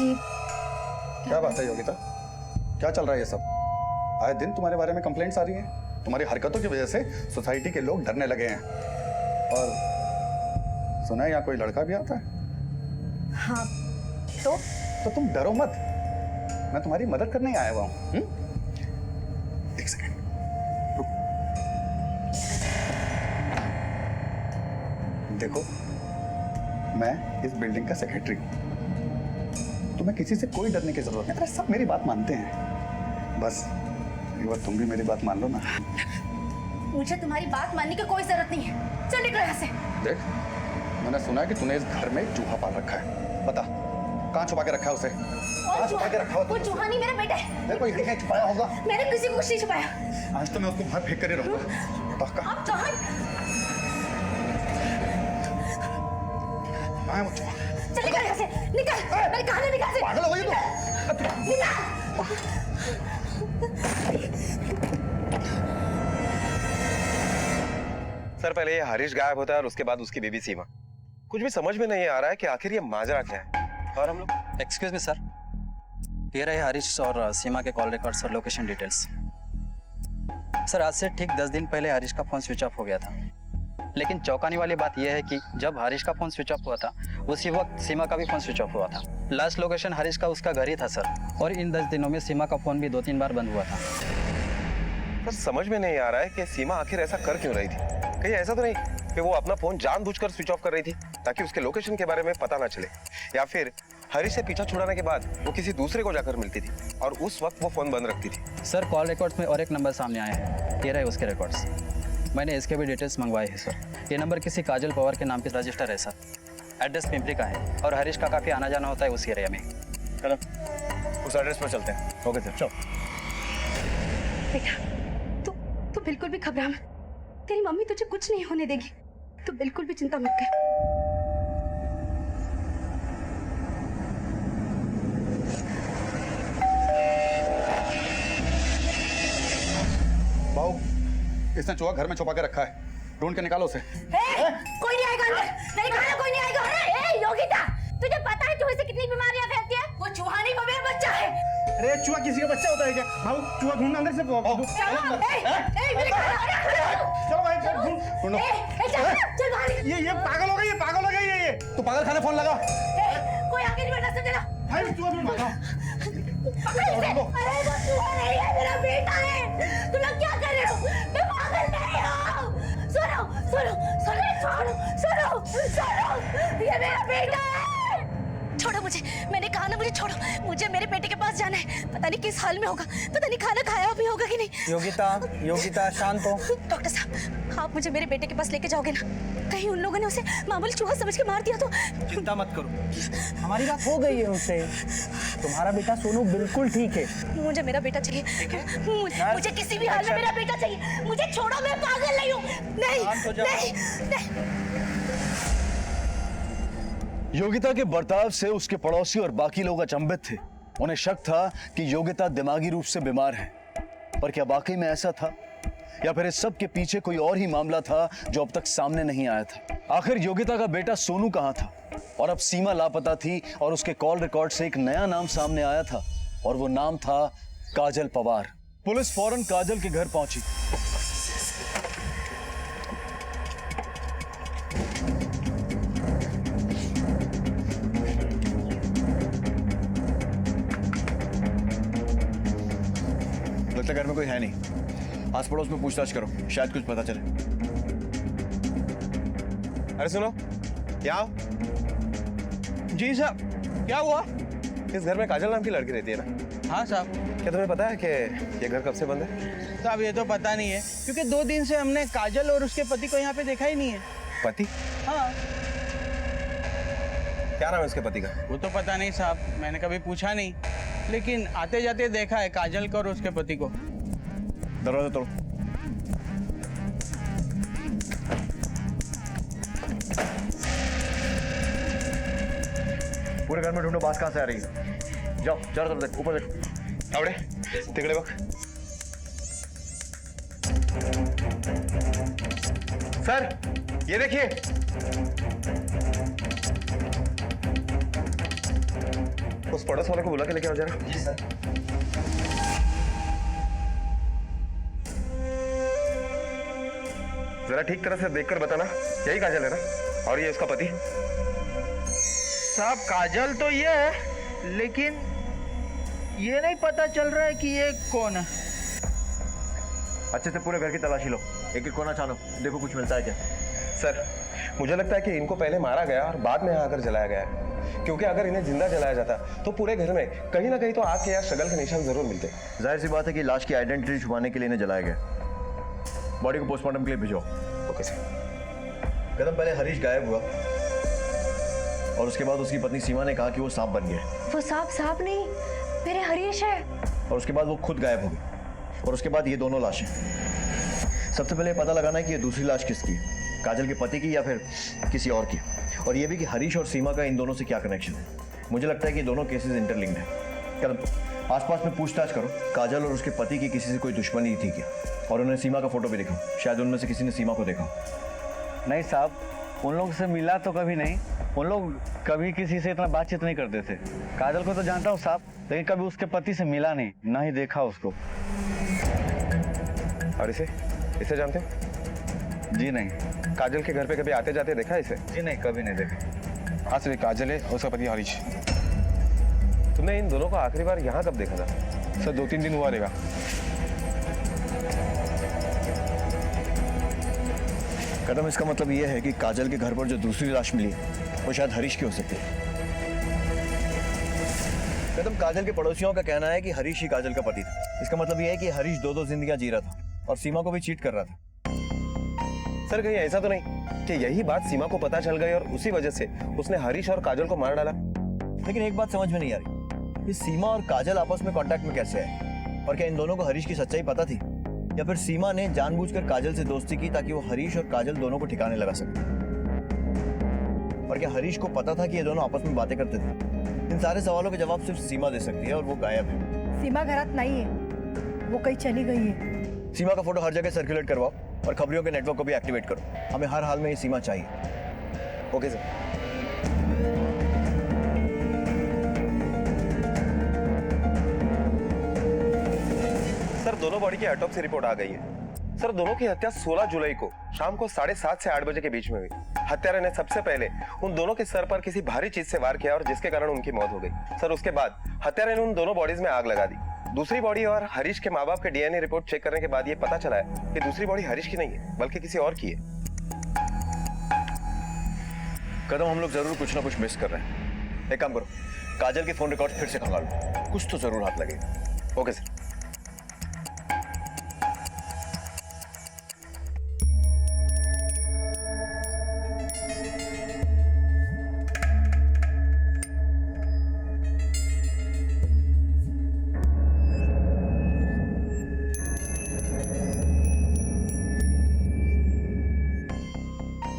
जी क्या बात है योगिता, क्या चल रहा है ये सब? आए दिन तुम्हारे बारे में कंप्लेंट्स आ रही हैं। तुम्हारी हरकतों की वजह से सोसाइटी के लोग डरने लगे हैं। और सुना है यहाँ कोई लड़का भी आता है। हाँ तो तुम डरो मत, मैं तुम्हारी मदद करने ही आया हुआ हूँ। एक सेकंड रुक। देखो, मैं इस बिल्डिंग का सेक्रेटरी हूँ। तुम्हें किसी से कोई डरने की जरूरत नहीं। अरे सब मेरी बात मानते हैं, बस एक बार तुम भी मेरी बात मान लो ना। मुझे तुम्हारी बात मानने की कोई जरूरत नहीं है, चल निकलो यहाँ से। देख, मैंने सुना है कि तूने इस घर में एक चूहा पाल रखा है। बता, कहाँ छुपा के रखा है उसे? कहाँ छुपा के रखा हो? वो चूहा नहीं, मेरा बेटा है। देखो, ये कहीं छुपाया होगा। मैंने किसी को कुछ नहीं छुपाया। आज तो मैं उसको बाहर फेंक कर ही रहूंगा। पक्का? आप कहाँ? कहाँ है वो चूहा? चल निकल यहाँ से, निकल। मैंने कहा ना निकल से। पागल हो गई तू? निकल। सर, पहले ये हरीश गायब होता है और उसके बाद उसकी बेबी सीमा। कुछ भी समझ में नहीं आ रहा है कि आखिर ये माजरा क्या है। और हम लोग एक्सक्यूज मी सर, ये रहे हरीश और सीमा के कॉल रिकॉर्ड्स और लोकेशन डिटेल्स। सर, आज से ठीक 10 दिन पहले हरीश का फोन स्विच ऑफ हो गया था, लेकिन चौंकाने वाली बात यह है कि जब हरीश का फोन स्विच ऑफ हुआ था उसी वक्त सीमा का भी फोन स्विच ऑफ हुआ था। लास्ट लोकेशन हरीश का उसका घर ही था सर, और इन 10 दिनों में सीमा का फोन भी 2-3 बार बंद हुआ था। सर, समझ में नहीं आ रहा है कि सीमा आखिर ऐसा कर क्यों रही थी। कहीं ऐसा तो नहीं कि वो अपना फोन जानबूझकर स्विच ऑफ कर रही थी ताकि उसके लोकेशन के बारे में पता ना चले, या फिर हरीश से पीछा छुड़ाने के बाद वो किसी दूसरे को जाकर मिलती थी और उस वक्त वो फोन बंद रखती थी। सर, कॉल रिकॉर्ड्स में और एक नंबर सामने आए हैं, ये रहे उसके रिकॉर्ड्स। मैंने इसके भी डिटेल्स मंगवाए हैं सर। ये नंबर किसी काजल पवार के नाम पे रजिस्टर है सर। एड्रेस पिंपरी का है और हरीश का काफ़ी आना जाना होता है उस एरिया में। चलो उस एड्रेस पर चलते हैं। ओके सर, चलो। बेटा, तू बिल्कुल भी घबरा मत। तेरी मम्मी तुझे कुछ नहीं होने देगी, तू बिल्कुल भी चिंता मत कर। बाबू, इसने चूहा घर में छुपा के रखा है, ढूंढ के निकालो उसे। कोई नहीं आएगा अंदर। मैंने कहा ना कोई नहीं आएगा। अरे योगिता, तुझे पता है चूहे से कितनी बीमारियां फैलती है? वो चूहा नहीं, वो मेरा बच्चा है। अरे चूहा किसी का बच्चा होता है क्या? भाऊ, चूहा ढूंढना अंदर से। चलो भाई, ढूंढो। चल बाहर। ये पागल हो गई, ये पागल हो गई ये। तू पागल खाने फोन लगा। कोई आगे नहीं बढ़ा सकता। भाई चूहा ढूंढ भागा। अरे वो चूहा नहीं है, मेरा बेटा है। तुम लोग क्या कर रहे हो? मैं पागल नहीं हूँ। सुनो, ये मेरा बेटा है। छोड़ो मुझे, मैंने कहा ना मुझे छोड़ो। मुझे मेरे बेटे के पास जाना है। पता नहीं किस हाल में होगा, पता नहीं खाना खाया भी होगा कि नहीं। योगिता शांत हो। डॉक्टर साहब, आप मुझे मेरे बेटे के पास लेके जाओगे ना? कहीं उन लोगों ने उसे मामूली चूहा समझ के मार दिया तो? चिंता मत करो, हमारी बात हो गई है उससे। तुम्हारा बेटा सोनू बिल्कुल ठीक है। मुझे मेरा बेटा चाहिए। मुझे किसी भी हाल में मेरा बेटा चाहिए। मुझे छोड़ो, मैं पागल नहीं हूँ। नहीं। योगिता के बर्ताव से उसके पड़ोसी और बाकी लोग अचंभित थे। उन्हें शक था कि योगिता दिमागी रूप से बीमार है, पर क्या वाकई में ऐसा था, या फिर इस सब के पीछे कोई और ही मामला था जो अब तक सामने नहीं आया था? आखिर योगिता का बेटा सोनू कहाँ था? और अब सीमा लापता थी और उसके कॉल रिकॉर्ड से एक नया नाम सामने आया था, और वो नाम था काजल पवार। पुलिस फौरन काजल के घर पहुंची। लगता घर में कोई है नहीं, आस पड़ोस में पूछताछ करो, शायद कुछ पता चले। अरे सुनो, क्या आओ। जी साहब, क्या हुआ? इस घर में काजल नाम की लड़की रहती है ना? हाँ साहब। क्या तुम्हें पता है कि ये घर कब से बंद है? साहब ये तो पता नहीं है, क्योंकि 2 दिन से हमने काजल और उसके पति को यहाँ पे देखा ही नहीं है। पति? हाँ। क्या नाम है उसके पति का? वो तो पता नहीं साहब, मैंने कभी पूछा नहीं, लेकिन आते जाते देखा है काजल को और उसके पति को। दरवाजा तोड़ो। पूरे घर में ढूंढो, बात कहाँ से आ रही है। जाओ चारों तरफ देखो, ऊपर देखो। आवड़े तिकड़े बघ। सर ये देखिए, उस पड़ोस वाले को बुला के लेके आओ जरा। जी सर। जरा ठीक तरह से देखकर बताना, यही काजल है ना? और ये उसका पति? साहब काजल तो ये है, लेकिन ये नहीं पता चल रहा है कि ये कौन है। अच्छे से पूरे घर की तलाशी लो, एक एक कोना छानो, देखो कुछ मिलता है क्या। सर, मुझे लगता है कि इनको पहले मारा गया और बाद में यहाँ आकर जलाया गया है। क्योंकि अगर इन्हें जिंदा जलाया जाता तो पूरे घर में कहीं ना कहीं तो आग के या शगल के निशान जरूर मिलते। जाहिर सी बात है कि लाश की आइडेंटिटी छुपाने के लिए इन्हें जलाया गया। बॉडी को पोस्टमार्टम के लिए भिजो। Okay sir. कदम पहले हरीश गायब हुआ और उसके बाद उसकी पत्नी सीमा ने कहा कि वो सांप बन गया, वो सांप नहीं, मेरे हरीश है। और उसके बाद वो खुद गायब हो गई, और उसके बाद ये दोनों लाशें। सबसे पहले पता लगाना है कि ये दूसरी लाश किसकी है, काजल के पति की या फिर किसी और की, और ये भी कि हरीश और सीमा का इन दोनों से क्या कनेक्शन है। मुझे लगता है कि दोनों केसेस इंटरलिंक्ड हैं। कदम आसपास में पूछताछ करो, काजल और उसके पति की किसी से कोई दुश्मनी थी क्या, और उन्हें सीमा का फोटो भी दिखाओ, शायद उनमें से किसी ने सीमा को देखा। नहीं साहब, उन लोग से मिला तो कभी नहीं, उन लोग कभी किसी से इतना बातचीत नहीं करते थे। काजल को तो जानता हूँ साहब, लेकिन कभी उसके पति से मिला नहीं, ना ही देखा उसको। और इसे जानते हो? जी नहीं। काजल के घर पे कभी आते जाते देखा है इसे? जी नहीं, कभी नहीं देखा। हाँ सर, काजल है और उसका पति हरीश। तुमने इन दोनों को आखिरी बार यहाँ कब देखा था? सर 2-3 दिन हुआ रहेगा। कदम इसका मतलब ये है कि काजल के घर पर जो दूसरी लाश मिली वो शायद हरीश की हो सकती है। कदम काजल के पड़ोसियों का कहना है कि हरीश ही काजल का पति था। इसका मतलब ये है कि हरीश दो जिंदगियां जी रहा था और सीमा को भी चीट कर रहा था। सर, कहीं ऐसा तो नहीं कि यही बात सीमा को पता चल गई और उसी वजह से उसने हरीश और काजल को मार डाला? लेकिन एक बात समझ में नहीं आ रही, कि सीमा और काजल आपस में कांटेक्ट में कैसे आए, और क्या इन दोनों को हरीश की सच्चाई पता थी, या फिर सीमा ने जानबूझकर काजल से दोस्ती की ताकि वो हरीश और काजल दोनों को ठिकाने लगा सके। और क्या हरीश को पता था कि ये दोनों आपस में बातें करते थे? इन सारे सवालों के जवाब सिर्फ सीमा दे सकती है, और वो गायब है। सीमा घरात नहीं है, वो कहीं चली गई है। सीमा का फोटो हर जगह सर्कुलेट करवाओ और खबरियों के नेटवर्क को भी एक्टिवेट करो। हमें हर हाल में ये सीमा चाहिए। Okay sir. सर, दोनों बॉडी की ऑटोप्सी रिपोर्ट आ गई है। सर, दोनों की हत्या 16 जुलाई को शाम को 7:30 से 8 बजे के बीच में हुई। हत्यारे ने सबसे पहले उन दोनों के सर पर किसी भारी चीज से वार किया और जिसके कारण उनकी मौत हो गई। सर, उसके बाद हत्यारे ने उन दोनों बॉडीज में आग लगा दी। दूसरी बॉडी और हरीश के माँ बाप के डीएनए रिपोर्ट चेक करने के बाद ये पता चला है कि दूसरी बॉडी हरीश की नहीं है बल्कि किसी और की है। कदम, हम लोग जरूर कुछ ना कुछ मिस कर रहे हैं। एक काम करो, काजल के फोन रिकॉर्ड फिर से खंगालो, कुछ तो जरूर हाथ लगेगा। Okay sir.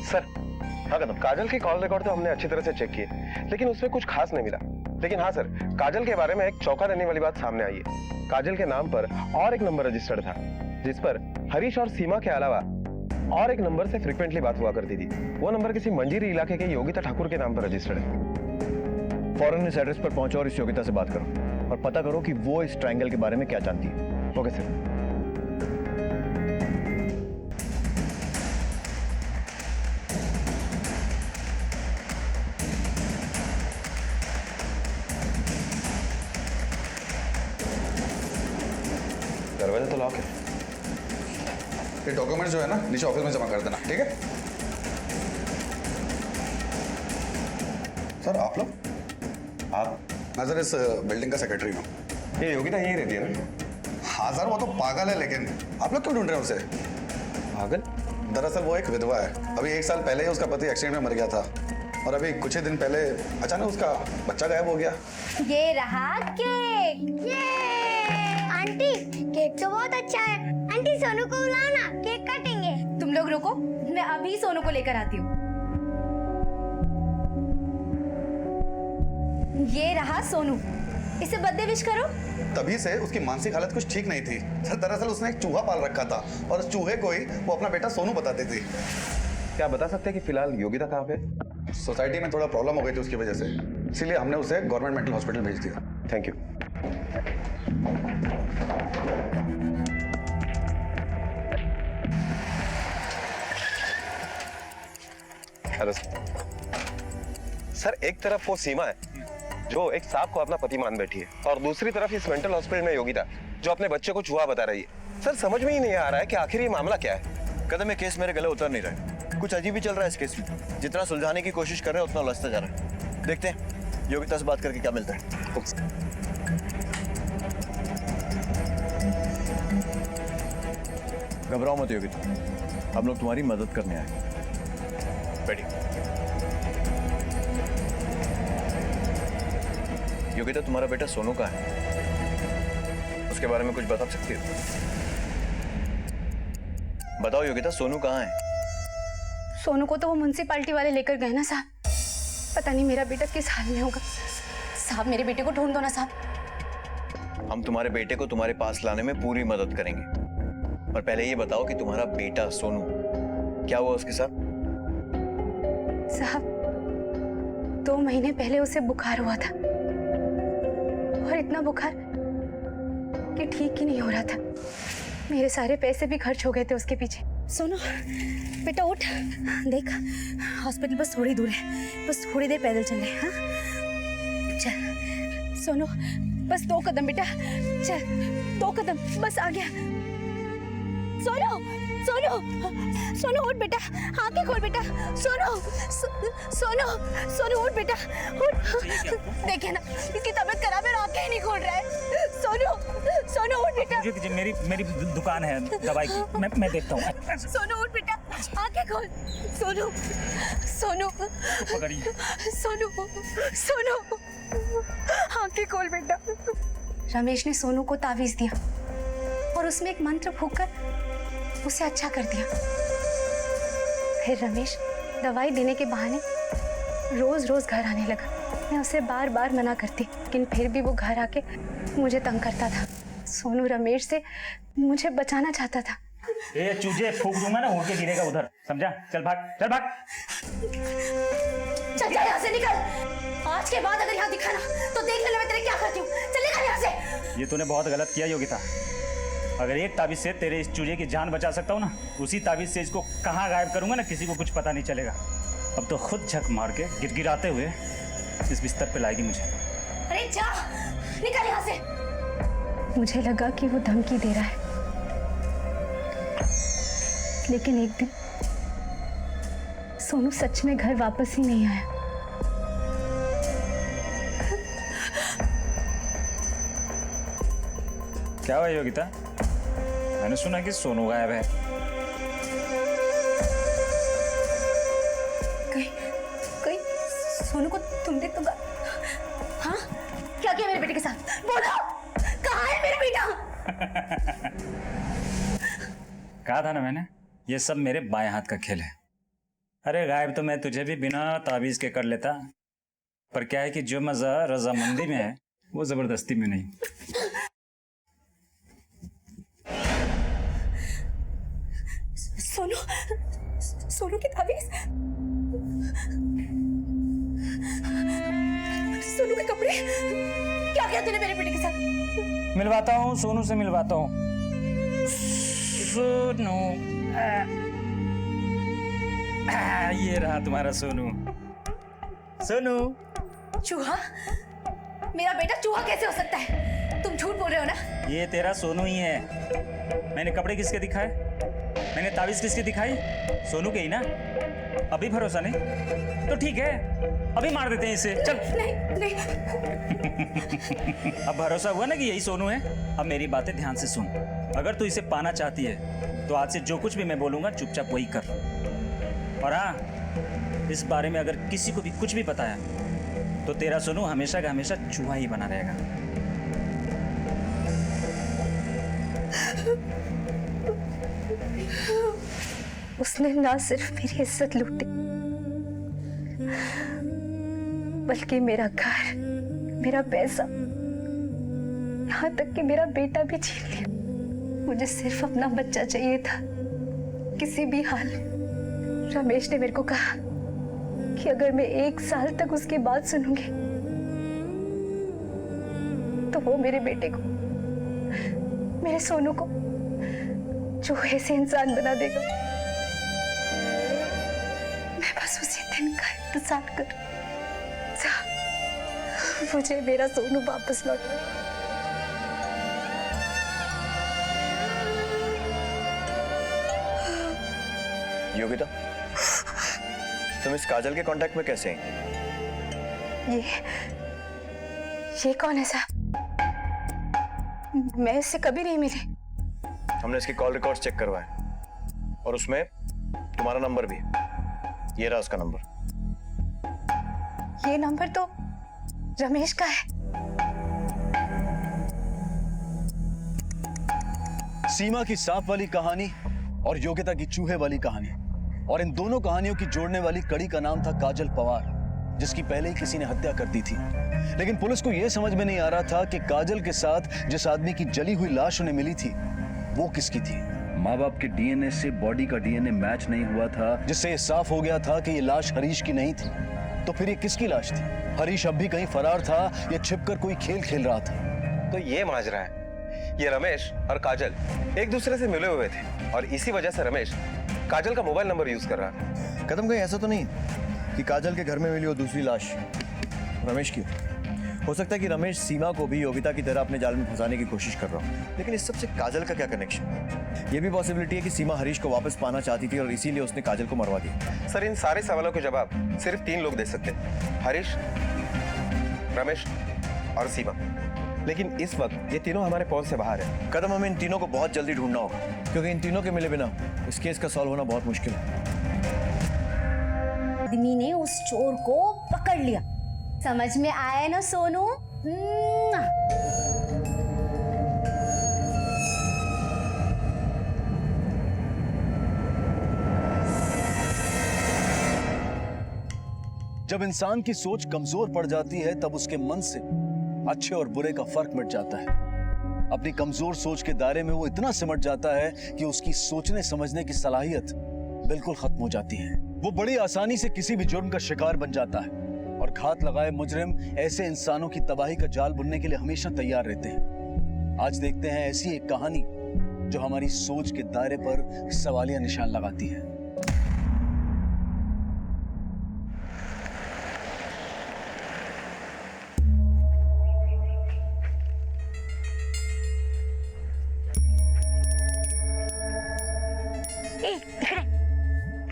सर, हाँ कदम, काजल की कॉल रिकॉर्ड तो हमने अच्छी तरह से चेक किए, लेकिन उसमें कुछ खास नहीं मिला। लेकिन हाँ सर, काजल के बारे में एक चौंका देने वाली बात सामने आई है। काजल के नाम पर और एक नंबर रजिस्टर्ड था, जिस पर हरीश और सीमा के अलावा और एक नंबर से फ्रिक्वेंटली बात हुआ करती थी। वो नंबर किसी मंजीरी इलाके के योगिता ठाकुर के नाम पर रजिस्टर्ड है। फौरन इस एड्रेस पर पहुंचो और इस योगिता से बात करो और पता करो कि वो इस ट्रायंगल के बारे में क्या जानती है। Okay sir. दरवाजा तो लॉक है। ये डॉक्यूमेंट जो है ना नीचे ऑफिस में जमा कर देना, ठीक है? सर, आप लोग? मैं सर इस बिल्डिंग का सेक्रेटरी हूँ। ये योगिता यहीं रहती है ना? हाँ सर, वो तो पागल है, लेकिन आप लोग क्यों ढूंढ रहे हैं उसे? पागल? दरअसल वो एक विधवा है। अभी 1 साल पहले ही उसका पति एक्सीडेंट में मर गया था, और अभी कुछ ही दिन पहले अचानक उसका बच्चा गायब हो गया। ये रहा केक। ये आंटी, केक तो बहुत अच्छा है। आंटी, सोनू को बुलाओ ना, केक काटेंगे। तुम लोग रुको, मैं अभी सोनू को लेकर आती हूँ। ये रहा सोनू, इसे बर्थडे विश करो। तभी से उसकी मानसिक हालत कुछ ठीक नहीं थी सर। दरअसल उसने एक चूहा पाल रखा था, और उस चूहे को ही वो अपना बेटा सोनू बताती थी। क्या बता सकते हैं कि फिलहाल योगिता कहाँ पे? सोसाइटी में थोड़ा प्रॉब्लम हो गई थी उसकी वजह से, इसीलिए हमने उसे गवर्नमेंट मेंटल हॉस्पिटल भेज दिया। Thank you. हेलो सर, एक तरफ वो सीमा है जो एक सांप को अपना पति मान बैठी है, और दूसरी तरफ इस मेंटल हॉस्पिटल में योगिता जो अपने बच्चे को चूहा बता रही है। सर समझ में ही नहीं आ रहा है कि आखिर ये मामला क्या है। कदम ये केस मेरे गले उतर नहीं रहा है, कुछ अजीब ही चल रहा है इस केस में। जितना सुलझाने की कोशिश कर रहे हैं उतना उलझता जा रहा है। देखते हैं योगिता से बात करके क्या मिलता है। घबराओ मत योगिता, हम लोग तुम्हारी मदद करने आए। बैठिए। योगिता, तुम्हारा बेटा सोनू कहाँ है? उसके बारे में कुछ बता सकती हो? बताओ योगिता, सोनू कहाँ है? सोनू को तो वो म्युनिसिपालिटी वाले लेकर गए ना साहब। पता नहीं मेरा बेटा किस हाल में होगा। साहब मेरे बेटे को ढूंढ दो ना साहब। हम तुम्हारे बेटे को तुम्हारे पास लाने में पूरी मदद करेंगे, पर पहले ये बताओ कि तुम्हारा बेटा सोनू, क्या हुआ उसके साथ? साहब 2 महीने पहले उसे बुखार हुआ था, और इतना बुखार कि ठीक ही नहीं हो रहा था। मेरे सारे पैसे भी खर्च हो गए थे उसके पीछे। सोनू बेटा उठ, देख हॉस्पिटल बस थोड़ी दूर है, बस थोड़ी देर पैदल चल ले। हाँ चल सोनू, बस 2 कदम बेटा, चल 2 कदम बस, आ गया। सोनू सोनू सोनू उठ बेटा, आंखें खोल बेटा। सोनू सोनू सोनू उठ बेटा, उठ। देखिए ना इसकी तबीयत खराब है, आंखें नहीं खोल रहा है। सोनू सोनू उठ बेटा। मेरी दुकान है दवाई की, मैं देखता हूँ। सोनू उठ बेटा, आंखें खोल। सोनू सोनू पकड़िए। सोनू सोनू आंखें खोल बेटा। रमेश ने सोनू को तावीज दिया और उसमें एक मंत्र फूंककर उसे अच्छा कर दिया। फिर रमेश दवाई देने के बहाने रोज रोज घर आने लगा। मैं उसे बार बार मना करती, लेकिन फिर भी वो घर आके मुझे तंग करता था। सोनू रमेश से मुझे बचाना चाहता था। ए चूजे फूंक दूंगा ना, उड़ के गिरेगा उधर, समझा? चल भाग, चल भाग। चल जा यहाँ से, निकल। आज के बाद अगर यहाँ दिखा ना तो देख लेना मैं तेरे क्या करती हूँ। चल निकल यहाँ से। ये तूने बहुत गलत किया योगिता। अगर एक ताबीज से तेरे इस चूजे की जान बचा सकता हूँ ना, उसी ताबीज से इसको कहाँ गायब करूंगा ना, किसी को कुछ पता नहीं चलेगा। अब तो खुद झक मार के गिड़गिड़ाते हुए इस बिस्तर पे लाएगी मुझे। अरे जा, निकल यहाँ से। मुझे लगा कि वो धमकी दे रहा है, लेकिन एक दिन सोनू सच में घर वापस ही नहीं आया। क्या हुआ योगिता? मैंने सुना कि सोनू गायब है। कहीं सोनू को तुमने तो हाँ? क्या किया मेरे बेटे के साथ? बोलो, कहाँ है मेरा बेटा? कहा था ना मैंने, ये सब मेरे बाएं हाथ का खेल है। अरे गायब तो मैं तुझे भी बिना ताबीज के कर लेता, पर क्या है कि जो मजा रजामंदी में है वो जबरदस्ती में नहीं। सोनू सोनू की ताबीज, सोनू के कपड़े, क्या किया तूने मेरे बेटे के साथ? मिलवाता हूँ, सोनू से मिलवाता हूँ। सोनू ये रहा तुम्हारा सोनू। सोनू चूहा? मेरा बेटा चूहा कैसे हो सकता है? तुम झूठ बोल रहे हो ना? ये तेरा सोनू ही है। मैंने कपड़े किसके दिखाए, मैंने ताबीज किसकी दिखाई? सोनू के ही ना। अभी भरोसा नहीं तो ठीक है, अभी मार देते हैं इसे। चल। नहीं नहीं। अब भरोसा हुआ ना कि यही सोनू है। अब मेरी बातें ध्यान से सुन। अगर तू इसे पाना चाहती है तो आज से जो कुछ भी मैं बोलूंगा चुपचाप वही कर। और हाँ, इस बारे में अगर किसी को भी कुछ भी पता है तो तेरा सोनू हमेशा का हमेशा चूहा ही बना रहेगा। उसने ना सिर्फ मेरी इज्जत लूटी, बल्कि मेरा घर, मेरा पैसा, यहाँ तक कि मेरा बेटा भी छीन लिया। मुझे सिर्फ अपना बच्चा चाहिए था। किसी भी हाल में रमेश ने मेरे को कहा कि अगर मैं 1 साल तक उसकी बात सुनूंगी तो वो मेरे बेटे को, मेरे सोनू को चूहे से इंसान बना देगा। मैं बस उसी दिन का इंतजार कर, मुझे मेरा सोनू वापस लौटा। योगिता, तुम इस काजल के कांटेक्ट में कैसे हैं? ये कौन है साहब? मैं इससे कभी नहीं मिली। हमने इसके कॉल रिकॉर्ड्स चेक करवाए और उसमें तुम्हारा नंबर भी है। ये रहा उसका नंबर। ये नंबर तो रमेश का है। सीमा की सांप वाली कहानी और योगिता की चूहे वाली कहानी, और इन दोनों कहानियों की जोड़ने वाली कड़ी का नाम था काजल पवार, जिसकी पहले ही किसी ने हत्या कर दी थी। लेकिन पुलिस को यह समझ में नहीं आ रहा था कि काजल के साथ जिस आदमी की जली हुई लाश उन्हें मिली थी वो किसकी थी। माँ बाप के डीएनए से बॉडी का डीएनए मैच नहीं हुआ था, जिससे ये साफ हो गया था कि ये लाश हरीश की नहीं थी। तो फिर ये किसकी लाश थी? हरीश अब भी कहीं फरार था या छिपकर कोई खेल खेल रहा था? तो ये माजरा है। ये रमेश और काजल एक दूसरे से मिले हुए थे और इसी वजह से रमेश काजल का मोबाइल नंबर यूज कर रहा है। कदम कहीं ऐसा तो नहीं कि काजल के घर में मिली वो दूसरी लाश रमेश की हो सकता है कि रमेश सीमा को भी योगिता की तरह अपने जाल में फंसाने की कोशिश कर रहा हो। लेकिन इस सबसे काजल का क्या कनेक्शन? ये भी पॉसिबिलिटी है कि सीमा हरीश को वापस पाना चाहती थी और इसीलिए उसने काजल को मरवा दिया। सर, इन सारे सवालों के जवाब सिर्फ 3 लोग दे सकते हैं, हरीश, रमेश और सीमा। लेकिन इस वक्त ये तीनों हमारे पहुंच से बाहर है। कदम, हमें इन तीनों को बहुत जल्दी ढूंढना होगा, क्योंकि इन तीनों के मिले बिना इस केस का सॉल्व होना बहुत मुश्किल है। आदमी ने उस चोर को पकड़ लिया। समझ में आया ना सोनू? जब इंसान की सोच कमजोर पड़ जाती है तब उसके मन से अच्छे और बुरे का फर्क मिट जाता है। अपनी कमजोर सोच के दायरे में वो इतना सिमट जाता है कि उसकी सोचने समझने की सलाहियत बिल्कुल खत्म हो जाती है। वो बड़ी आसानी से किसी भी जुर्म का शिकार बन जाता है और घात लगाए मुजरिम ऐसे इंसानों की तबाही का जाल बुनने के लिए हमेशा तैयार रहते हैं। आज देखते हैं ऐसी एक कहानी जो हमारी सोच के दायरे पर सवालिया निशान लगाती है।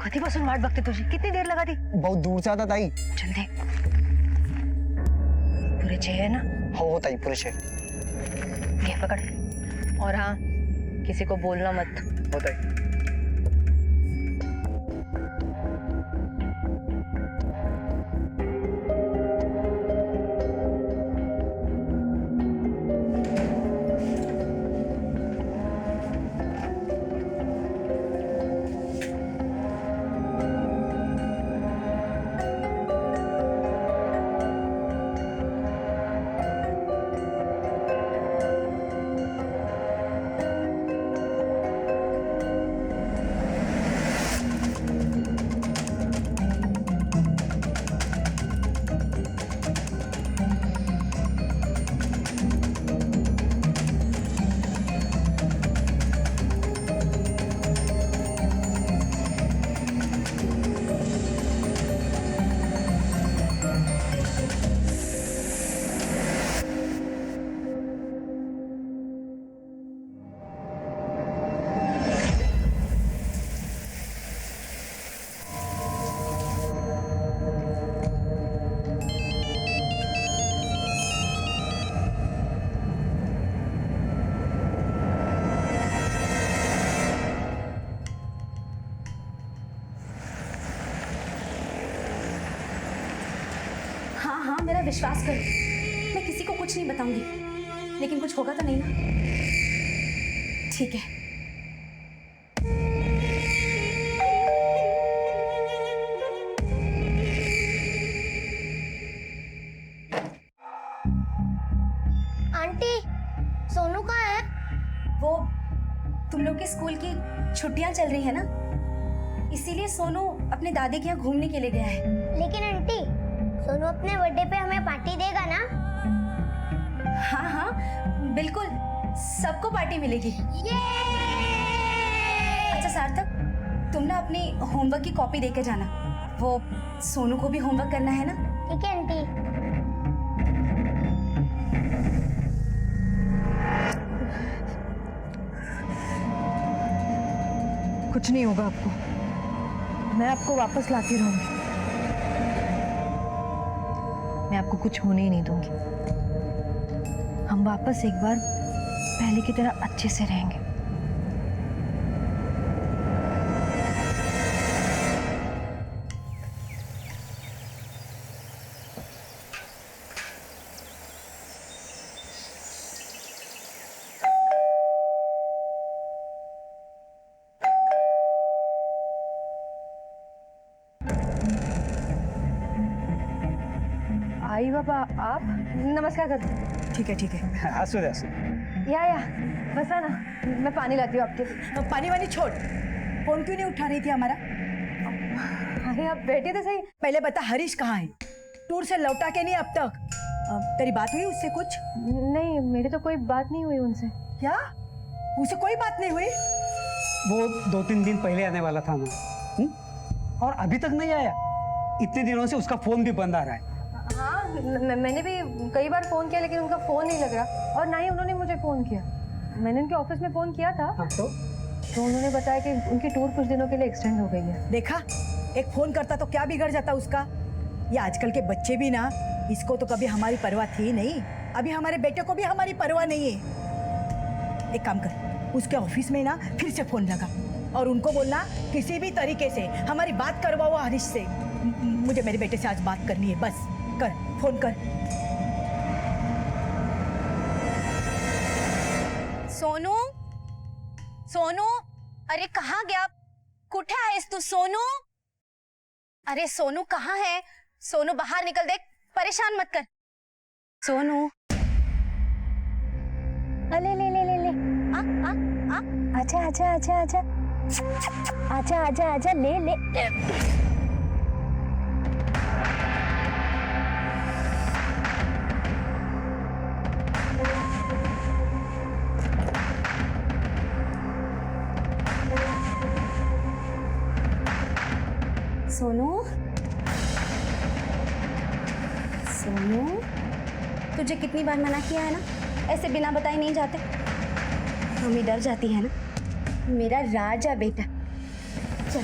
कधीपासून वाट बघते तुझी? कितनी देर लगा दी? बहुत दूर से आता ताई। चल दे। पूरे 6 है ना? हो ताई, पूरे 6। ये पकड़। और हाँ, किसी को बोलना मत। हो ताई। मेरा विश्वास करो, मैं किसी को कुछ नहीं बताऊंगी, लेकिन कुछ होगा तो नहीं ना? ठीक है। आंटी, सोनू कहाँ है? वो तुम लोग के स्कूल की छुट्टियां चल रही है ना, इसीलिए सोनू अपने दादी के यहाँ घूमने के लिए गया है। लेकिन आंटी सोनू अपने बर्थडे पे हमें पार्टी देगा ना? हाँ हाँ बिल्कुल, सबको पार्टी मिलेगी। अच्छा सार्थक, तुम ना अपनी होमवर्क की कॉपी देके जाना, वो सोनू को भी होमवर्क करना है ना। ठीक है आंटी। कुछ नहीं होगा आपको, मैं आपको वापस लाती रहूंगी। मैं आपको कुछ होने ही नहीं दूंगी। हम वापस एक बार पहले की तरह अच्छे से रहेंगे। आई बाबा, आप नमस्कार कर। ठीक है हंसो दे या बस ना, मैं पानी लाती हूँ आपके। पानी वानी छोड़, फोन क्यों नहीं उठा रही थी हमारा? अरे आप बैठे थे सही। पहले बता हरीश कहाँ है? टूर से लौटा के नहीं अब तक? तेरी बात हुई उससे कुछ? नहीं, मेरी तो कोई बात नहीं हुई उनसे। क्या? उससे कोई बात नहीं हुई? वो 2-3 दिन पहले आने वाला था ना, और अभी तक नहीं आया। इतने दिनों से उसका फोन भी बंद आ रहा है। हाँ, मैंने भी कई बार फोन किया लेकिन उनका फोन नहीं लग रहा, और ना ही उन्होंने मुझे फोन किया। मैंने उनके ऑफिस में फोन किया था। हाँ, तो उन्होंने बताया कि उनकी टूर कुछ दिनों के लिए एक्सटेंड हो गई है। देखा, एक फोन करता तो क्या बिगड़ जाता उसका। ये आजकल के बच्चे भी ना, इसको तो कभी हमारी परवाह थी नहीं, अभी हमारे बेटे को भी हमारी परवाह नहीं है। एक काम कर, उसके ऑफिस में ना फिर से फोन लगा और उनको बोलना किसी भी तरीके से हमारी बात करवाओ हरीश से। मुझे मेरे बेटे से आज बात करनी है, बस कर, फोन कर। सोनू, सोनू, अरे कहाँ गया? कुठे आहेस तू सोनू? अरे सोनू कहाँ है? सोनू बाहर निकल, देख, परेशान मत कर। सोनू, ले ले ले ले ले, आजा आजा आजा आजा आजा आजा आजा, ले ले। सोनू, सोनू, तुझे कितनी बार मना किया है ना, ऐसे बिना बताए नहीं जाते। मम्मी डर जाती है ना। मेरा राजा बेटा, चल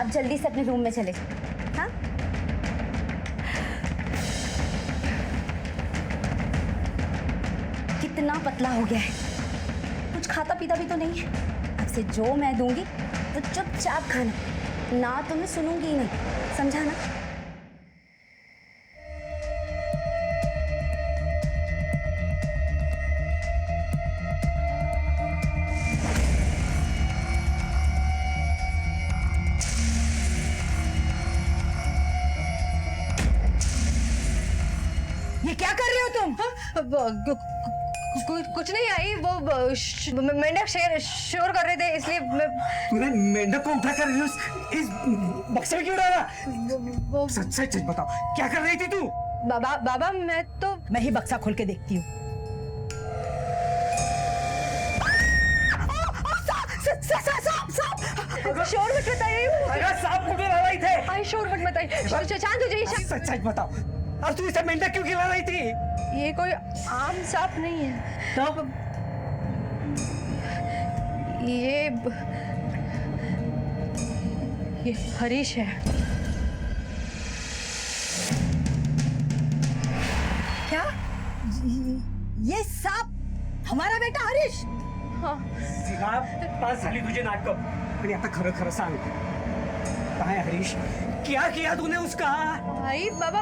अब जल्दी से अपने रूम में चले जा। हाँ, कितना पतला हो गया है, कुछ खाता पीता भी तो नहीं है। अब से जो मैं दूंगी तो चुपचाप खाना, ना तो मैं सुनूंगी ही नहीं, समझा ना? ये क्या कर रहे हो तुम? कुछ नहीं आई, वो मेंढक शोर कर रहे थे इसलिए तूने मेंढक को उठा कर इस बक्से में क्यों डाला? सच सच बताओ, क्या कर रही थी तू? बाबा मैं ही बक्सा खोल के देखती हूँ। शोर मत बताइए। अरे सांप को खिला रही थे। आई शोर मत बताइए। शांत हो जाइए। सच सच बताओ, और तू इसे मेंढक क्यों खिला रही थी? ये कोई आम सांप नहीं है, तो ये हरीश है। क्या? ये सांप हमारा बेटा हरीश? हाँ। सीमा, 5 झाली तुझे नाटक, आणि आता खरं खरं सांग, काय हरीश, क्या किया तूने उसका? भाई बाबा,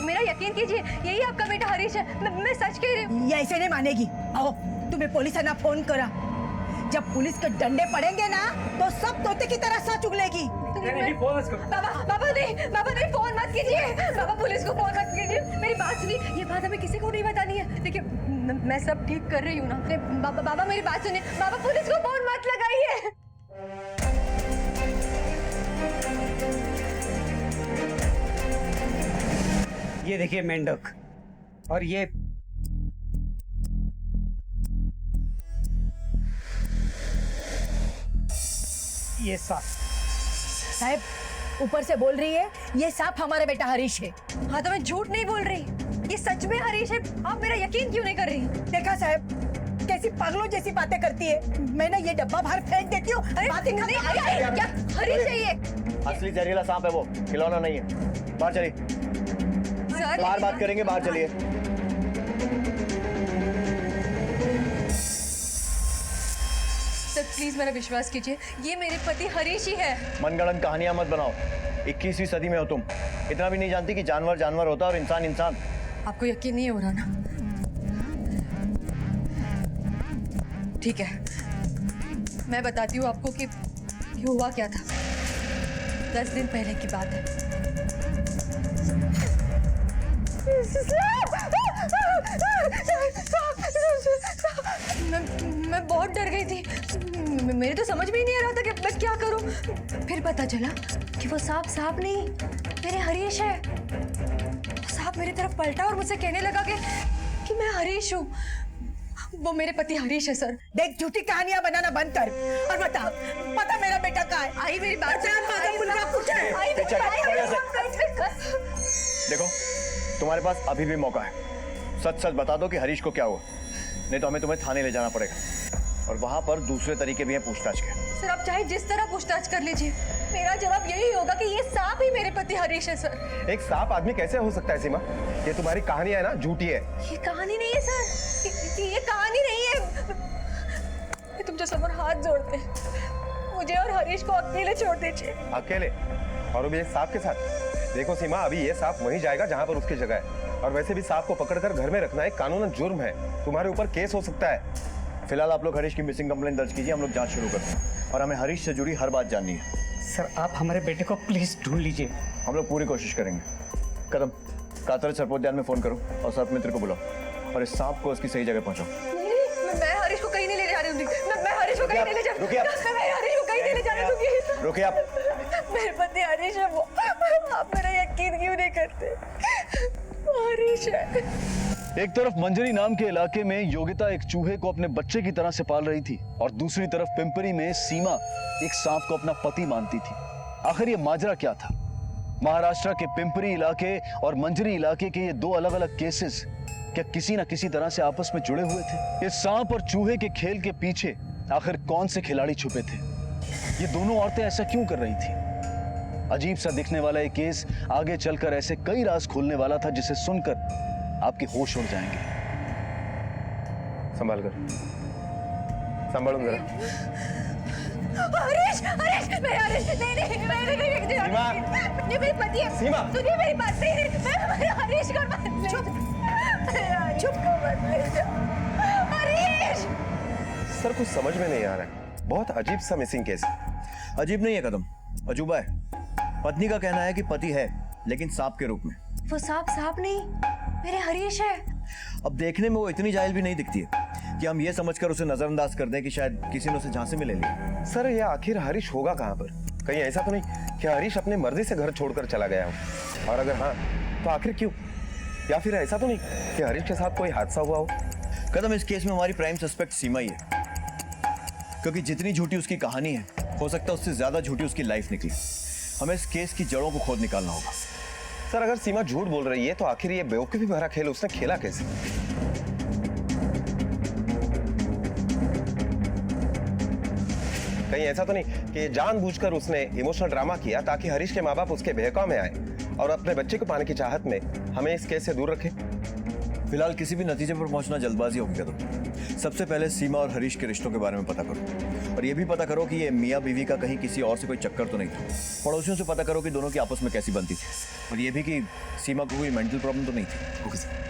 मेरा यकीन कीजिए, यही आपका बेटा हरीश है। मैं सच कह रही हूँ। ये ऐसे नहीं मानेगी। आओ, तुम्हें पुलिस ने फोन करा। जब पुलिस के डंडे पड़ेंगे ना, तो सब तोते की तरह सच उगलेगी। बाबा नहीं, फोन मत कीजिए। बाबा पुलिस को फोन मत कीजिए, मेरी बात सुनिए। ये बात हमें किसी को नहीं बतानी है। देखिए, मैं सब ठीक कर रही हूँ ना। बाबा मेरी बात सुनिए। बाबा पुलिस को फोन मत लगाइए। ये देखिए मेंढक, और ये सांप। साहब ऊपर से बोल रही है ये सांप हमारा बेटा हरीश है। हाँ तो मैं झूठ नहीं बोल रही, ये सच में हरीश है। आप मेरा यकीन क्यों नहीं कर रही? देखा साहब कैसी पागलों जैसी बातें करती है। मैं ना ये डब्बा बाहर फेंक देती हूँ। बातें नहीं, क्या हरीश है ये? असली जहरीला सांप है वो, खिलौना नहीं है। बाहर चलिए, बाहर बात करेंगे, बाहर चलिए। सर प्लीज मेरा विश्वास कीजिए, ये मेरे पति हरीश ही है। मनगढ़ंत कहानियां मत बनाओ, 21वीं सदी में हो तुम। इतना भी नहीं जानती कि जानवर जानवर होता है और इंसान इंसान। आपको यकीन नहीं हो रहा ना? ठीक है, मैं बताती हूँ आपको कि हुआ क्या था। 10 दिन पहले की बात है। मैं बहुत डर गई थी। मेरे तो समझ में ही नहीं आ रहा था कि मैं क्या करूं। फिर पता चला कि वो सांप नहीं, मेरे हरीश है। सांप मेरी तरफ पलटा और मुझसे कहने लगा कि मैं हरीश हूँ। वो मेरे पति हरीश है सर। देख झूठी कहानियां बनाना बंद कर और बता मेरा बेटा कहाँ है? आई मेरी बात देखो तुम्हारे पास अभी भी मौका है, सच सच बता दो कि हरीश को क्या हुआ, नहीं तो हमें तुम्हें थाने ले जाना पड़ेगा और वहां पर दूसरे तरीके भी हैं पूछताछ के। सर आप चाहे जिस तरह पूछताछ कर लीजिए, मेरा जवाब यही होगा कि ये सांप ही मेरे पति हरीश है सर। एक सांप आदमी कैसे हो सकता है सीमा? ये तुम्हारी कहानी है ना, झूठी है। ये कहानी नहीं है सर, ये कहानी नहीं है। मैं तुमसे समर हाथ जोड़ते, मुझे और हरीश को अकेले छोड़ दीजिए। अकेले? और वो भी एक सांप के साथ? देखो सीमा, अभी ये सांप वहीं जाएगा जहां पर उसकी जगह है, और वैसे भी सांप को पकड़कर घर में रखना एक कानूनन जुर्म है। तुम्हारे ऊपर केस हो सकता है। फिलहाल आप लोग हरीश की मिसिंग कंप्लेंट दर्ज कीजिए, हम लोग जांच शुरू करते हैं और हमें हरीश से जुड़ी हर बात जाननी है। सर आप हमारे बेटे को प्लीज ढूंढ लीजिए। हम लोग पूरी कोशिश करेंगे। कदम कातर सरपोद्यान में फोन करो और सर्प मित्र को बुलाओ और इस सांप को उसकी सही जगह पहुंचाओ। मैं हरीश को कहीं नहीं ले जा रही हूँ। मैं हरीश को कहीं नहीं ले जा रही हूँ। मैं हरीश को कहीं नहीं ले जा रही हूँ। रुकिए आप। मेरे पति हरीश है वो। आप मेरा यकीन क्यों नहीं करते? हरीश है। एक तरफ मंजरी नाम के इलाके में योगिता एक चूहे को अपने बच्चे की तरह से पाल रही थी और दूसरी तरफ पिंपरी में सीमा एक सांप को अपना पति मानती थी। आखिर ये माजरा क्या था? महाराष्ट्र के पिंपरी इलाके और मंजरी इलाके के ये दो अलग अलग केसेस क्या किसी ना किसी तरह से आपस में जुड़े हुए थे? इस सांप और चूहे के खेल के पीछे आखिर कौन से खिलाड़ी छुपे थे? ये दोनों औरतें ऐसा क्यों कर रही थी? अजीब सा दिखने वाला ये केस आगे चलकर ऐसे कई राज खोलने वाला था जिसे सुनकर आपके होश उड़ जाएंगे। संभाल कर, संभालो जरा। हरीश, हरीश, मेरे हरीश, नहीं, सीमा, ये मेरे पति है। सीमा, तुझे मेरी बात नहीं, मैं हरीश को मत ले जा। चुप कर मत ले जा। हरीश! सर कुछ समझ में नहीं आ रहा है, बहुत अजीब सा मिसिंग केस। अजीब नहीं है कदम, अजूबा है। पत्नी का कहना है कि पति है लेकिन सांप के रूप में। वो सांप नहीं, मेरे हरीश है। अब देखने में वो इतनी जाहिल भी नहीं दिखती है कि हम ये समझकर उसे नजरअंदाज कर दें कि शायद किसी ने उसे झांसे में ले लिया। सर ये आखिर हरीश होगा कहाँ पर? कहीं ऐसा तो नहीं कि हरीश अपने मर्जी से घर छोड़कर चला गया हो? और अगर हाँ तो आखिर क्यों? या फिर ऐसा तो नहीं कि हरीश के साथ कोई हादसा हुआ हो? कदम इस केस में हमारी प्राइम सस्पेक्ट सीमा ही है, क्योंकि जितनी झूठी उसकी कहानी है हो सकता है उससे ज्यादा झूठी उसकी लाइफ निकली। हमें इस केस की जड़ों को खोद निकालना होगा। सर अगर सीमा झूठ बोल रही है तो आखिर ये बेवकूफी भरा खेल उसने खेला कैसे? कहीं ऐसा तो नहीं कि जानबूझकर उसने इमोशनल ड्रामा किया ताकि हरीश के माँ बाप उसके बहकाव में आए और अपने बच्चे को पाने की चाहत में हमें इस केस से दूर रखे? फिलहाल किसी भी नतीजे पर पहुंचना जल्दबाजी होगी कदम। सबसे पहले सीमा और हरीश के रिश्तों के बारे में पता करो और ये भी पता करो कि ये मियाँ बीवी का कहीं किसी और से कोई चक्कर तो नहीं था। पड़ोसियों से पता करो कि दोनों की आपस में कैसी बनती थी और ये भी कि सीमा को कोई मेंटल प्रॉब्लम तो नहीं थी। Okay sir.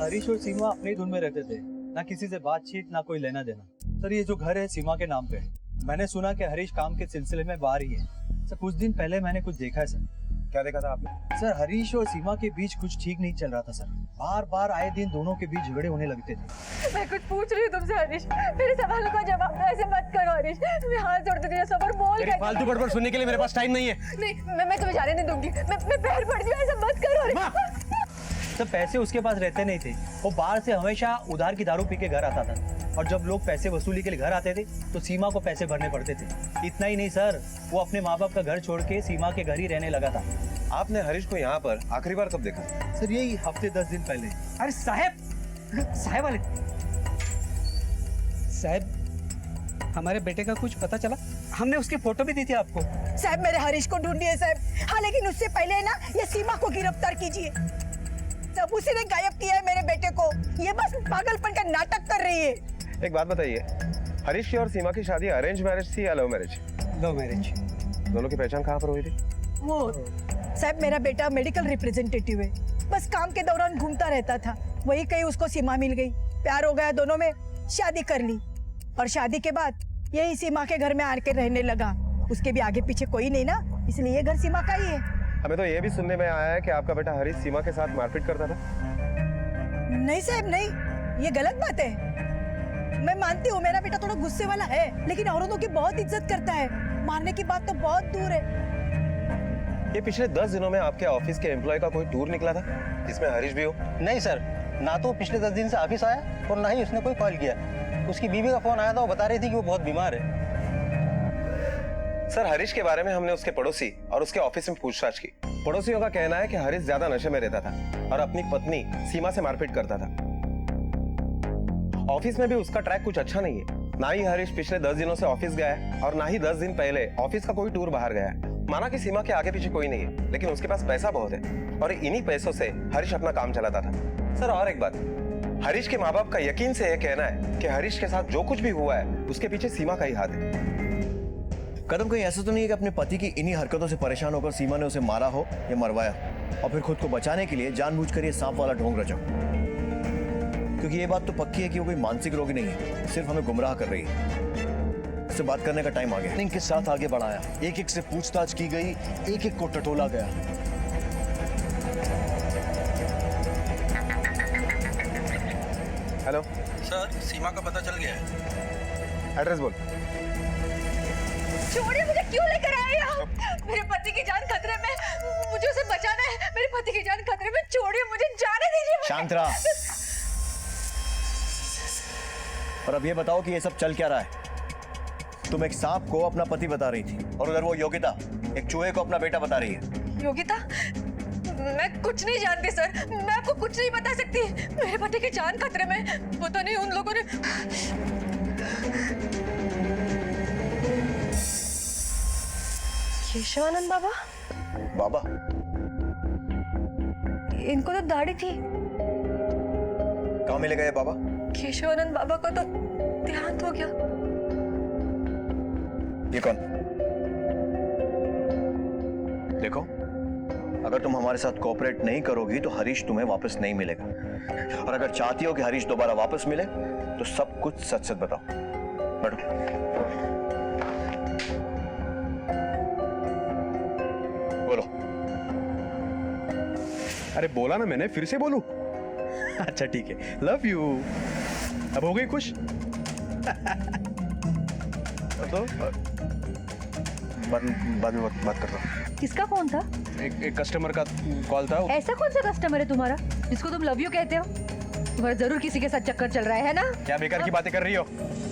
हरीश और सीमा अपने ही धुन में रहते थे, ना किसी से बातचीत ना कोई लेना देना। सर ये जो घर है सीमा के नाम पे है मैंने सुना कि हरीश काम के सिलसिले में बाहर ही है सर। कुछ दिन पहले मैंने कुछ देखा है सर। क्या देखा था आपने? सर हरीश और सीमा के बीच कुछ ठीक नहीं चल रहा था सर। बार बार आए दिन दोनों के बीच झगड़े होने लगते थे। मैं कुछ पूछ रही हूँ तुमसे हरीश, मेरे सवालों का जवाब दो, ऐसे मत करो हरीश। मैं हाथ जोड़ती हूँ, सबर बोल। तेरी फालतू बड़बड़ सुनने के लिए मेरे पास टाइम नहीं है। नहीं, मैं तुम्हें जाने नहीं दूंगी। मैं पैर पड़ती हूँ, ऐसा मत करो हरीश। सर पैसे उसके पास रहते नहीं थे, वो बाहर से हमेशा उधार की दारू पी के घर आता था, और जब लोग पैसे वसूली के लिए घर आते थे तो सीमा को पैसे भरने पड़ते थे। इतना ही नहीं सर, वो अपने माँ बाप का घर छोड़ के सीमा के घर ही रहने लगा था। आपने हरीश को यहाँ पर आखिरी बार कब देखा? सर यही हफ्ते 10 दिन पहले। अरे साहब वाले साहब, हमारे बेटे का कुछ पता चला? हमने उसकी फोटो भी दी थी आपको। साहब मेरे हरीश को ढूंढिए साहब। हाँ लेकिन उससे पहले ना ये सीमा को गिरफ्तार कीजिए। सब उसी ने गायब किया है मेरे बेटे को। ये बस पागलपन का नाटक कर रही है। एक बात बताइए, हरीश की और सीमा की शादी अरेंज मैरिज थी या लव मैरिज? Love marriage. दोनों की पहचान कहाँ पर हुई थी? वो साहब मेरा बेटा मेडिकल रिप्रेजेंटेटिव है, बस काम के दौरान घूमता रहता था, वही कहीं उसको सीमा मिल गई, प्यार हो गया, दोनों में शादी कर ली, और शादी के बाद यही सीमा के घर में आके रहने लगा। उसके भी आगे पीछे कोई नहीं ना, इसलिए ये घर सीमा का ही है। हमें तो ये भी सुनने में आया है कि आपका बेटा हरीश सीमा के साथ मारपीट करता था। नहीं साहब नहीं, ये गलत बात है। मैं मानती हूँ मेरा बेटा थोड़ा गुस्से वाला है, लेकिन औरतों की बहुत इज्जत करता है। मारने की बात तो बहुत दूर है। ये पिछले 10 दिनों में आपके ऑफिस के एम्प्लॉय का कोई टूर निकला था जिसमें हरीश भी हो? नहीं सर, ना तो पिछले 10 दिन से ऑफिस आया और ना ही उसने कोई कॉल किया। उसकी बीवी का फोन आया था, वो बता रही थी कि वो बहुत बीमार है। सर हरीश के बारे में हमने उसके पड़ोसी और उसके ऑफिस में पूछताछ की। पड़ोसियों का कहना है कि हरीश ज्यादा नशे में रहता था और अपनी पत्नी सीमा से मारपीट करता था। ऑफिस में भी उसका ट्रैक कुछ अच्छा नहीं है। ना ही हरीश पिछले 10 दिनों से ऑफिस गया है और ना ही 10 दिन पहले ऑफिस का कोई टूर बाहर गया है। माना कि सीमा के आगे पीछे कोई नहीं है, लेकिन उसके पास पैसा बहुत है और इन्हीं पैसों से हरीश अपना काम चलाता था। सर और एक बात, हरीश के माँ बाप का यकीन से यह कहना है कि हरीश के साथ जो कुछ भी हुआ है उसके पीछे सीमा का ही हाथ है। कदम कहीं ऐसा तो नहीं है कि अपने पति की इन्हीं हरकतों से परेशान होकर सीमा ने उसे मारा हो या मरवाया और फिर खुद को बचाने के लिए जानबूझकर ये सांप वाला ढोंग रचा? क्योंकि ये बात तो पक्की है कि वो कोई मानसिक रोगी नहीं है, सिर्फ हमें गुमराह कर रही है। इससे बात करने का टाइम आ गया। प्लानिंग के साथ आगे बढ़ाया, एक एक से पूछताछ की गई, एक एक को टटोला गया। हेलो सर, सीमा का पता चल गया है। एड्रेस बोल। छोड़िए, मुझे क्यों लेकर आए यहाँ? मेरे पति की जान खतरे में, मुझे उसे बचाना है। मेरे पति की जान खतरे में, छोड़िए मुझे, जाने दीजिए। शांत रहा। और अब ये बताओ कि ये सब चल क्या रहा है? तुम एक सांप को अपना पति बता रही थी और उधर वो योगिता एक चूहे को अपना बेटा बता रही है। योगिता, मैं कुछ नहीं जानती सर, मैं आपको कुछ नहीं बता सकती। मेरे पति की जान खतरे में, पता नहीं उन लोगों ने। केशवानंद बाबा? बाबा? इनको तो दाढ़ी थी। कहाँ मिले गए बाबा? केशवानंद बाबा को तो देहांत हो गया। ये कौन? देखो, अगर तुम हमारे साथ कोऑपरेट नहीं करोगी तो हरीश तुम्हें वापस नहीं मिलेगा, और अगर चाहती हो कि हरीश दोबारा वापस मिले तो सब कुछ सच सच बताओ। बैठो। बोलो। अरे बोला ना मैंने, फिर से बोलूं? अच्छा ठीक है, लव यू। अब हो गई खुश? तो बाद में बात कर रहा हूँ। किसका फोन था? एक कस्टमर का कॉल था। ऐसा कौन सा कस्टमर है तुम्हारा जिसको तुम लव यू कहते हो? तुम्हारा जरूर किसी के साथ चक्कर चल रहा है ना? क्या बेकार की बातें कर रही हो?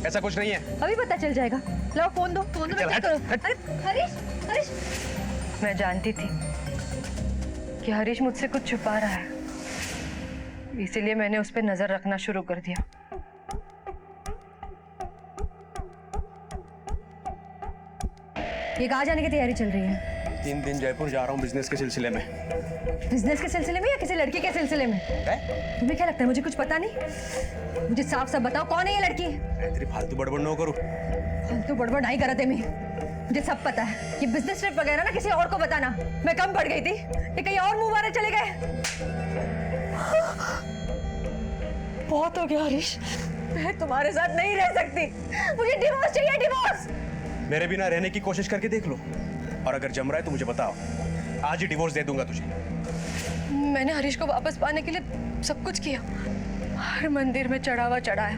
ऐसा कुछ नहीं है। अभी पता चल जाएगा। लाओ फोन दो, फोन दो। चल, हट, हट। अरे हरीश, हरीश, मैं जानती थी कि हरीश मुझसे कुछ छुपा रहा है, इसीलिए मैंने उस पर नजर रखना शुरू कर दिया। ये कहाँ जाने की तैयारी चल रही है? 3 दिन जयपुर जा रहा हूँ बिजनेस के सिलसिले में। बिजनेस के सिलसिले में या किसी लड़की के सिलसिले में? तुम्हें क्या लगता है मुझे कुछ पता नहीं? मुझे साफ साफ बताओ, कौन है ये लड़की? तेरी फालतू बड़बड़ न करो। फालतू बड़बड़ नहीं करते मैं, मुझे सब पता है। ये बिजनेस ट्रिप वगैरह ना किसी और को बताना। मैं कम पड़ गई थी, ये कहीं और मुंह मारे चले गए। बहुत हो गया हरीश, मैं तुम्हारे साथ नहीं रह सकती। मुझे डिवोर्स चाहिए, डिवोर्स। मेरे बिना रहने की कोशिश करके देख लो, और अगर जम रहा है तो मुझे बताओ, आज ही डिवोर्स दे दूंगा तुझे। मैंने हरीश को वापस पाने के लिए सब कुछ किया, हर मंदिर में चढ़ावा चढ़ाया,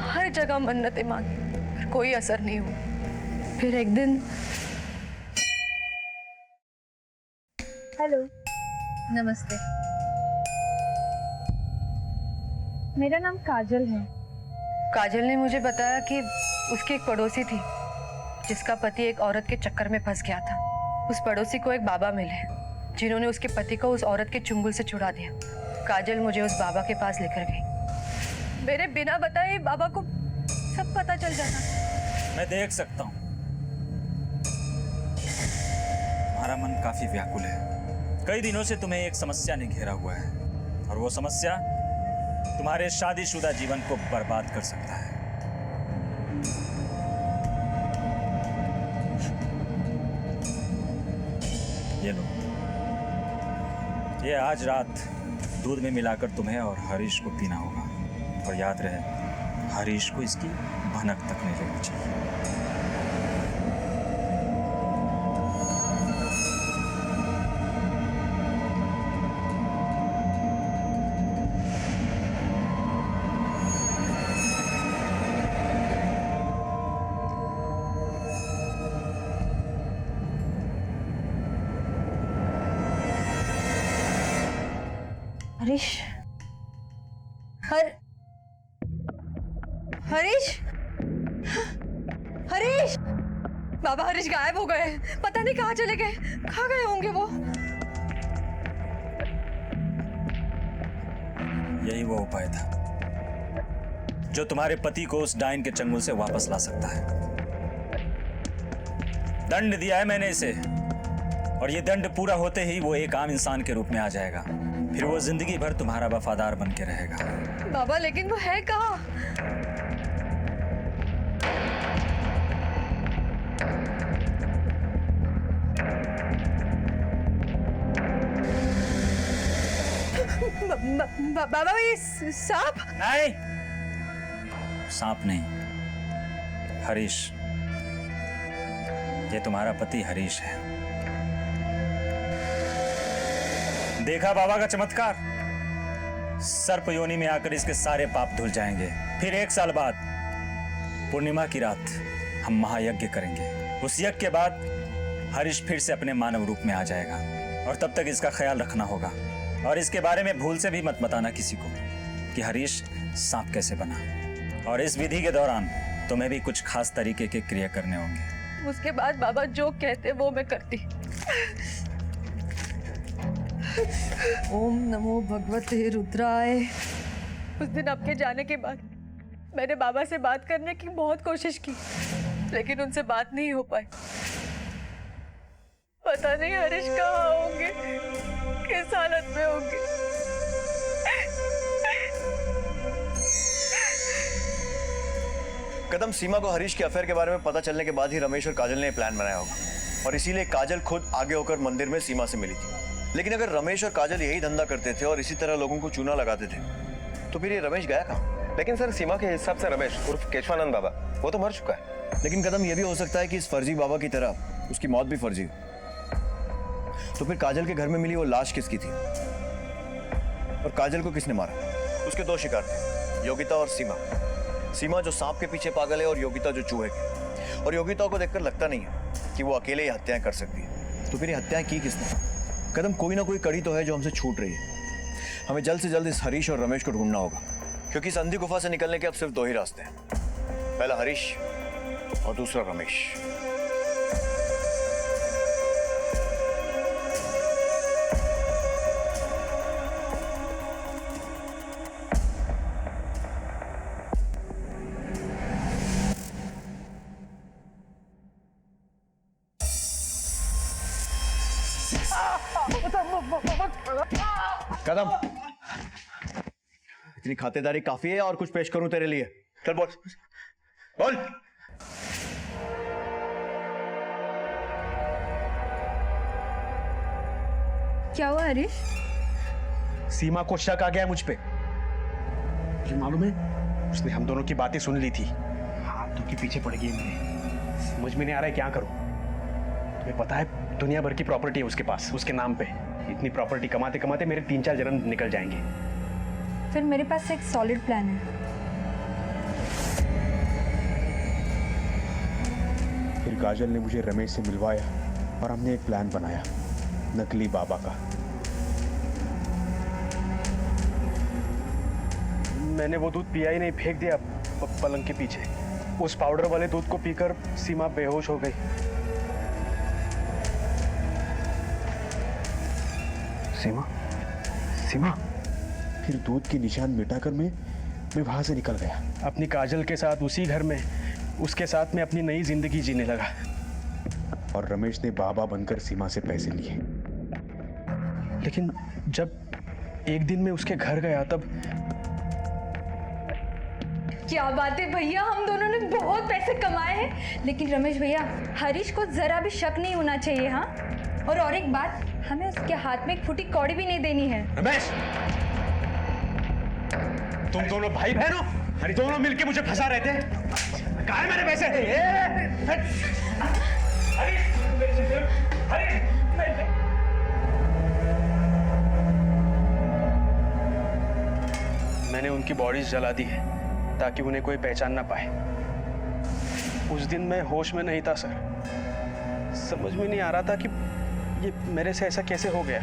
हर जगह मन्नतें मांगी, पर कोई असर नहीं हुआ। फिर एक दिन हेलो, नमस्ते, मेरा नाम काजल है। काजल ने मुझे बताया कि उसकी एक पड़ोसी थी जिसका पति एक औरत के चक्कर में फंस गया था। उस पड़ोसी को एक बाबा मिले जिन्होंने उसके पति को उस औरत के चुंगल से छुड़ा दिया। काजल मुझे उस बाबा के पास लेकर गई। मेरे बिना बताए बाबा को सब पता चल जाता। मैं देख सकता हूँ तुम्हारा मन काफी व्याकुल है। कई दिनों से तुम्हें एक समस्या ने घेरा हुआ है, और वो समस्या तुम्हारे शादीशुदा जीवन को बर्बाद कर सकता है। ये लो, ये आज रात दूध में मिलाकर तुम्हें और हरीश को पीना होगा, और याद रहे हरीश को इसकी भनक तक नहीं लेनी चाहिए। हरीश, हरीश, हरीश, बाबा हरीश गायब हो गए, पता नहीं कहाँ चले गए, कहाँ गए होंगे वो। यही वो उपाय था जो तुम्हारे पति को उस डाइन के चंगुल से वापस ला सकता है। दंड दिया है मैंने इसे, और ये दंड पूरा होते ही वो एक आम इंसान के रूप में आ जाएगा। फिर वो जिंदगी भर तुम्हारा वफादार बन के रहेगा। बाबा लेकिन वो है कहाँ? बाबा ये सांप? नहीं, सांप नहीं, हरीश। ये तुम्हारा पति हरीश है। देखा बाबा का चमत्कार? सर्प योनि में आकर इसके सारे पाप धुल जाएंगे। फिर 1 साल बाद पूर्णिमा की रात हम महायज्ञ करेंगे। उस यज्ञ के बाद हरीश फिर से अपने मानव रूप में आ जाएगा, और तब तक इसका ख्याल रखना होगा। और इसके बारे में भूल से भी मत बताना किसी को कि हरीश सांप कैसे बना। और इस विधि के दौरान तुम्हें भी कुछ खास तरीके के क्रिया करने होंगे। उसके बाद बाबा जो कहते वो मैं करती। ओम नमो भगवते रुद्राय। उस दिन आपके जाने के बाद मैंने बाबा से बात करने की बहुत कोशिश की, लेकिन उनसे बात नहीं हो पाई। पता नहीं हरीश कहाँ होंगे, किस हालत में होंगे। कदम, सीमा को हरीश के अफेयर के बारे में पता चलने के बाद ही रमेश और काजल ने प्लान बनाया होगा, और इसीलिए काजल खुद आगे होकर मंदिर में सीमा से मिली थी। लेकिन अगर रमेश और काजल यही धंधा करते थे और इसी तरह लोगों को चूना लगाते थे, तो फिर ये रमेश गया कहाँ? लेकिन सर, सीमा के हिसाब से रमेश उर्फ केशवानंद बाबा वो तो मर चुका है। लेकिन कदम, ये भी हो सकता है कि इस फर्जी बाबा की तरह उसकी मौत भी फर्जी हो। तो फिर काजल के घर में मिली वो लाश किसकी थी, और काजल को किसने मारा? उसके 2 शिकार थे, योगिता और सीमा। सीमा जो सांप के पीछे पागल है, और योगिता जो चूहे की। और योगिता को देखकर लगता नहीं है कि वो अकेले ही हत्याएं कर सकती है। तो फिर ये हत्याएं की किसने? कदम, कोई ना कोई कड़ी तो है जो हमसे छूट रही है। हमें जल्द से जल्द इस हरीश और रमेश को ढूंढना होगा, क्योंकि इस अंधी गुफा से निकलने के अब सिर्फ 2 ही रास्ते हैं, पहला हरीश और दूसरा रमेश। कदम, इतनी खातिरदारी काफी है, और कुछ पेश करूं तेरे लिए? चल बोल बोल। क्या हुआ हरीश? सीमा को शक आ गया मुझ पे। मुझे मालूम है, उसने हम दोनों की बातें सुन ली थी। हाथों के पीछे पड़ गई मेरे। समझ में नहीं आ रहा है क्या करूं। तुम्हें पता है दुनिया भर की प्रॉपर्टी है उसके पास, उसके नाम पे। इतनी प्रॉपर्टी कमाते कमाते मेरे 3-4 जन्म निकल जाएंगे। फिर मेरे पास एक सॉलिड प्लान है। फिर काजल ने मुझे रमेश से मिलवाया और हमने एक प्लान बनाया नकली बाबा का। मैंने वो दूध पिया ही नहीं, फेंक दिया पलंग के पीछे। उस पाउडर वाले दूध को पीकर सीमा बेहोश हो गई। सीमा फिर दूध की निशान मिटाकर मैं वहां से निकल गया। अपनी काजल के साथ उसी घर में उसके साथ में अपनी नई जिंदगी जीने लगा। और रमेश ने बाबा बनकर सीमा से पैसे लिए। लेकिन जब एक दिन मैं उसके घर गया तब क्या बात है भैया, हम दोनों ने बहुत पैसे कमाए हैं। लेकिन रमेश भैया, हरीश को जरा भी शक नहीं होना चाहिए। हाँ, और एक बात, हमें उसके हाथ में एक फूटी कौड़ी भी नहीं देनी है। रमेश, तुम दोनों भाई बहन हो? अरे दोनों मिलके मुझे फंसा रहे थे। कहाँ है मेरे पैसे? मैंने उनकी बॉडीज जला दी है ताकि उन्हें कोई पहचान ना पाए। उस दिन मैं होश में नहीं था सर। समझ में नहीं आ रहा था कि ये मेरे से ऐसा कैसे हो गया।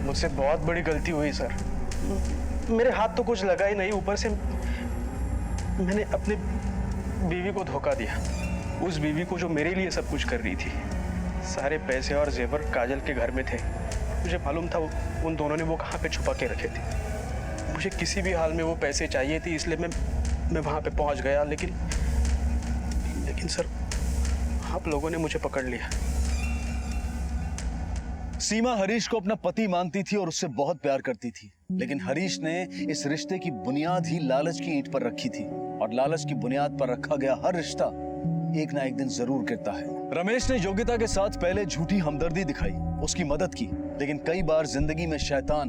मुझसे बहुत बड़ी गलती हुई सर। मेरे हाथ तो कुछ लगा ही नहीं, ऊपर से मैंने अपनी बीवी को धोखा दिया। उस बीवी को जो मेरे लिए सब कुछ कर रही थी। सारे पैसे और जेवर काजल के घर में थे। मुझे मालूम था उन दोनों ने वो कहाँ पे छुपा के रखे थे। मुझे किसी भी हाल में वो पैसे चाहिए थे, इसलिए मैं वहां पे पहुंच गया। लेकिन सर, आप लोगों ने मुझे पकड़ लिया। सीमा हरीश को अपना पति मानती थी और उससे बहुत प्यार करती थी, लेकिन हरीश ने इस रिश्ते की बुनियाद ही लालच की ईंट पर रखी थी, और लालच की बुनियाद पर रखा गया हर रिश्ता एक ना एक दिन जरूर गिरता है। रमेश ने योगिता के साथ पहले झूठी हमदर्दी दिखाई, उसकी मदद की, लेकिन कई बार जिंदगी में शैतान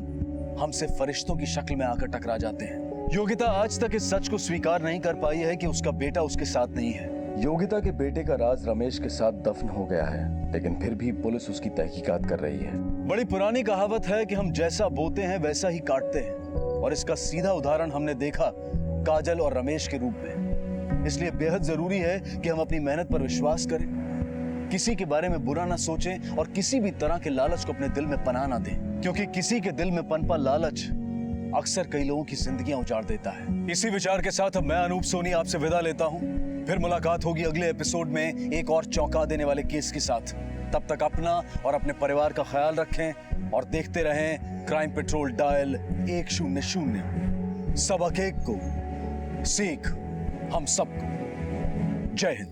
हमसे फरिश्तों की शक्ल में आकर टकरा जाते हैं। योगिता आज तक इस सच को स्वीकार नहीं कर पाई है कि उसका बेटा उसके साथ नहीं है। योगिता के बेटे का राज रमेश के साथ दफन हो गया है, लेकिन फिर भी पुलिस उसकी तहकीकात कर रही है। बड़ी पुरानी कहावत है कि हम जैसा बोते हैं वैसा ही काटते हैं, और इसका सीधा उदाहरण हमने देखा काजल और रमेश के रूप में। इसलिए बेहद जरूरी है कि हम अपनी मेहनत पर विश्वास करें, किसी के बारे में बुरा ना सोचें और किसी भी तरह के लालच को अपने दिल में पनाह ना दें, क्योंकि किसी के दिल में पनपा लालच अक्सर कई लोगों की जिंदगियां उजाड़ देता है। इसी विचार के साथ अब मैं अनूप सोनी आपसे विदा लेता हूं। फिर मुलाकात होगी अगले एपिसोड में एक और चौंका देने वाले केस के साथ। तब तक अपना और अपने परिवार का ख्याल रखें और देखते रहें क्राइम पेट्रोल डायल 100। सबक एक को सीख हम सबको। जय हिंद।